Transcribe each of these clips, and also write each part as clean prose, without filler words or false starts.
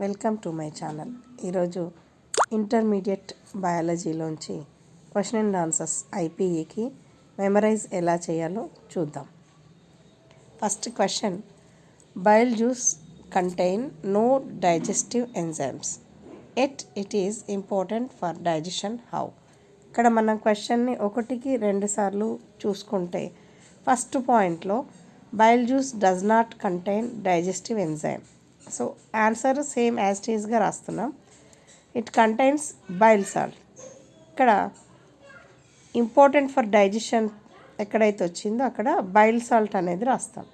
Welcome to my channel. ఈరోజు intermediate బయాలజీలోంచి question and answers ఐపీఈకి మెమరైజ్ ఎలా చేయాలో చూద్దాం. First question, bile juice contain no digestive enzymes yet it is important for digestion how. ఇక్కడ మనం క్వశ్చన్ని ఒకటికి రెండు సార్లు చూసుకుంటే ఫస్ట్ పాయింట్లో bile juice does not contain digestive enzyme. So answer same as it ఈస్గా రాస్తున్నాం. It contains bile salt. ఇక్కడ ఇంపార్టెంట్ ఫర్ డైజెషన్ ఎక్కడైతే వచ్చిందో అక్కడ బైల్ సాల్ట్ అనేది రాస్తాం.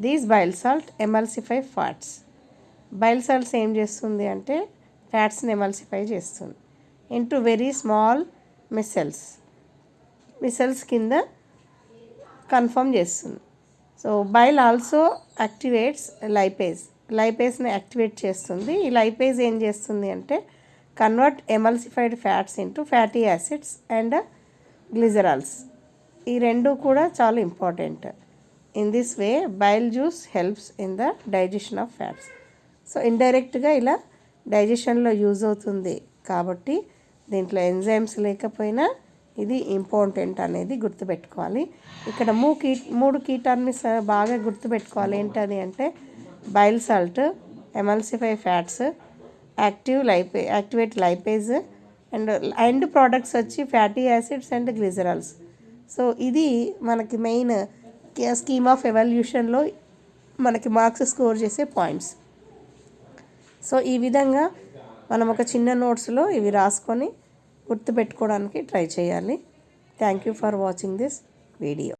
These bile salt emulsify fats. Bile salts ఏం చేస్తుంది అంటే ఫ్యాట్స్ని ఎమల్సిఫై చేస్తుంది ఇంటూ వెరీ స్మాల్ మిసెల్స్ కింద కన్ఫర్మ్ చేస్తుంది. సో బైల్ ఆల్సో యాక్టివేట్స్ లైపేజ్ని యాక్టివేట్ చేస్తుంది. ఈ లైపేజ్ ఏం చేస్తుంది అంటే convert emulsified fats into fatty acids and glycerols. ఈ రెండు కూడా చాలా important. In this way bile juice helps in the digestion of fats. So ఇండైరెక్ట్గా ఇలా డైజెషన్లో యూజ్ అవుతుంది కాబట్టి దీంట్లో ఎంజైమ్స్ లేకపోయినా ఇది ఇంపార్టెంట్ అనేది గుర్తుపెట్టుకోవాలి. ఇక్కడ మూడు కీటాన్ని బాగా గుర్తుపెట్టుకోవాలి. ఏంటది అంటే bile salt, emulsify fats, activate lipase and products వచ్చి fatty acids and glycerols. So ఇది మనకి మెయిన్ స్కీమ్ ఆఫ్ ఎవల్యూషన్లో మనకి మార్క్స్ స్కోర్ చేసే పాయింట్స్. సో ఈ విధంగా మనం ఒక చిన్న నోట్స్లో ఇవి రాసుకొని గుర్తుపెట్టుకోవడానికి ట్రై చేయాలి. Thank you for watching this video.